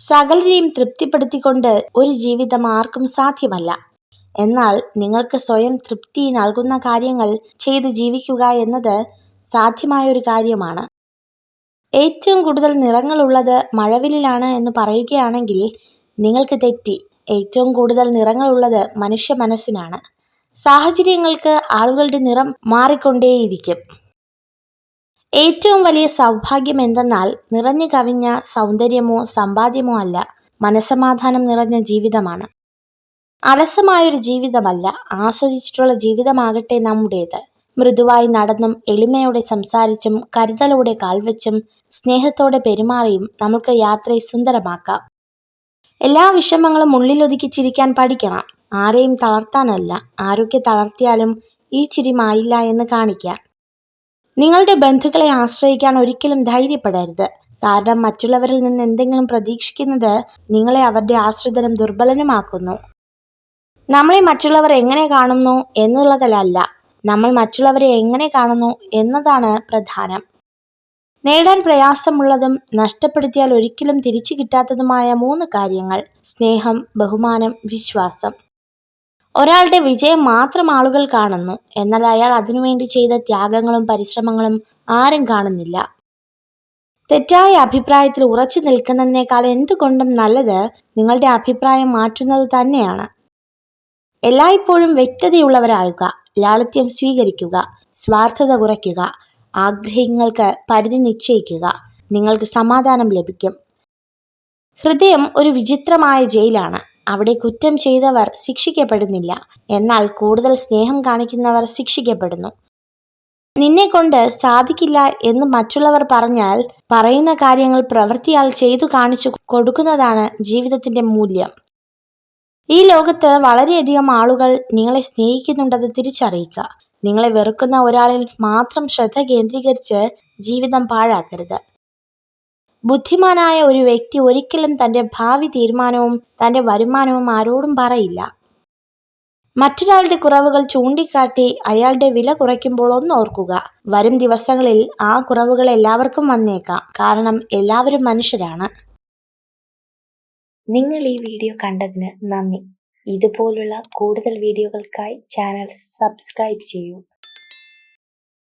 സകലരെയും തൃപ്തിപ്പെടുത്തിക്കൊണ്ട് ഒരു ജീവിതം ആർക്കും സാധ്യമല്ല. എന്നാൽ നിങ്ങൾക്ക് സ്വയം തൃപ്തി നൽകുന്ന കാര്യങ്ങൾ ചെയ്ത് ജീവിക്കുക എന്നത് സാധ്യമായ ഒരു കാര്യമാണ്. ഏറ്റവും കൂടുതൽ നിറങ്ങളുള്ളത് മഴവില്ലിലാണ് എന്ന് പറയുകയാണെങ്കിൽ നിങ്ങൾക്ക് തെറ്റി. ഏറ്റവും കൂടുതൽ നിറങ്ങളുള്ളത് മനുഷ്യ മനസ്സിനാണ്. സാഹചര്യങ്ങൾക്ക് ആളുകളുടെ നിറം മാറിക്കൊണ്ടേയിരിക്കും. ഏറ്റവും വലിയ സൗഭാഗ്യം എന്തെന്നാൽ നിറഞ്ഞു കവിഞ്ഞ സൗന്ദര്യമോ സമ്പാദ്യമോ അല്ല, മനസ്സമാധാനം നിറഞ്ഞ ജീവിതമാണ്. അലസമായൊരു ജീവിതമല്ല, ആസ്വദിച്ചിട്ടുള്ള ജീവിതമാകട്ടെ നമ്മുടേത്. മൃദുവായി നടന്നും എളിമയോടെ സംസാരിച്ചും കരുതലോടെ കാൽവച്ചും സ്നേഹത്തോടെ പെരുമാറിയും നമുക്ക് യാത്രയെ സുന്ദരമാക്കാം. എല്ലാ വിഷമങ്ങളും ഉള്ളിലൊതുക്കി ചിരിക്കാൻ പഠിക്കണം. ആരെയും തളർത്താനല്ല, ആരൊക്കെ തളർത്തിയാലും ഈ ചിരി മായില്ല എന്ന് കാണിക്കാൻ. നിങ്ങളുടെ ബന്ധുക്കളെ ആശ്രയിക്കാൻ ഒരിക്കലും ധൈര്യപ്പെടരുത്. കാരണം മറ്റുള്ളവരിൽ നിന്ന് എന്തെങ്കിലും പ്രതീക്ഷിക്കുന്നത് നിങ്ങളെ അവരുടെ ആശ്രിതനും ദുർബലനുമാക്കുന്നു. നമ്മളെ മറ്റുള്ളവർ എങ്ങനെ കാണുന്നു എന്നുള്ളതല്ല, നമ്മൾ മറ്റുള്ളവരെ എങ്ങനെ കാണുന്നു എന്നതാണ് പ്രധാനം. നേടാൻ പ്രയാസമുള്ളതും നഷ്ടപ്പെടുത്തിയാൽ ഒരിക്കലും തിരിച്ചു കിട്ടാത്തതുമായ 3 കാര്യങ്ങൾ: സ്നേഹം, ബഹുമാനം, വിശ്വാസം. ഒരാളുടെ വിജയം മാത്രം ആളുകൾ കാണുന്നു, എന്നാൽ അയാൾ അതിനുവേണ്ടി ചെയ്ത ത്യാഗങ്ങളും പരിശ്രമങ്ങളും ആരും കാണുന്നില്ല. തെറ്റായ അഭിപ്രായത്തിൽ ഉറച്ചു നിൽക്കുന്നതിനേക്കാൾ എന്തുകൊണ്ടും നല്ലത് നിങ്ങളുടെ അഭിപ്രായം മാറ്റുന്നത് തന്നെയാണ്. എല്ലായ്പ്പോഴും വ്യക്തതയുള്ളവരാകുക, ലാളിത്യം സ്വീകരിക്കുക, സ്വാർത്ഥത കുറയ്ക്കുക, ആഗ്രഹങ്ങൾക്ക് പരിധി നിശ്ചയിക്കുക. നിങ്ങൾക്ക് സമാധാനം ലഭിക്കും. ഹൃദയം ഒരു വിചിത്രമായ ജയിലാണ്. അവിടെ കുറ്റം ചെയ്തവർ ശിക്ഷിക്കപ്പെടുന്നില്ല, എന്നാൽ കൂടുതൽ സ്നേഹം കാണിക്കുന്നവർ ശിക്ഷിക്കപ്പെടുന്നു. നിന്നെക്കൊണ്ട് സാധിക്കില്ല എന്ന് മറ്റുള്ളവർ പറഞ്ഞാൽ പറയുന്ന കാര്യങ്ങൾ പ്രവൃത്തിയാൽ ചെയ്തു കാണിച്ചു കൊടുക്കുന്നതാണ് ജീവിതത്തിന്റെ മൂല്യം. ഈ ലോകത്ത് വളരെയധികം ആളുകൾ നിങ്ങളെ സ്നേഹിക്കുന്നുണ്ടെന്ന് തിരിച്ചറിയുക. നിങ്ങളെ വെറുക്കുന്ന ഒരാളിൽ മാത്രം ശ്രദ്ധ കേന്ദ്രീകരിച്ച് ജീവിതം പാഴാക്കരുത്. ബുദ്ധിമാനായ ഒരു വ്യക്തി ഒരിക്കലും തന്റെ ഭാവി തീരുമാനവും തന്റെ വരുമാനവും ആരോടും പറയില്ല. മറ്റൊരാളുടെ കുറവുകൾ ചൂണ്ടിക്കാട്ടി അയാളുടെ വില കുറയ്ക്കുമ്പോൾ ഒന്നോർക്കുക, വരും ദിവസങ്ങളിൽ ആ കുറവുകൾ എല്ലാവർക്കും വന്നേക്കാം. കാരണം എല്ലാവരും മനുഷ്യരാണ്. നിങ്ങൾ ഈ വീഡിയോ കണ്ടതിന് നന്ദി. ഇതുപോലുള്ള കൂടുതൽ വീഡിയോകൾക്കായി ചാനൽ സബ്സ്ക്രൈബ് ചെയ്യൂ.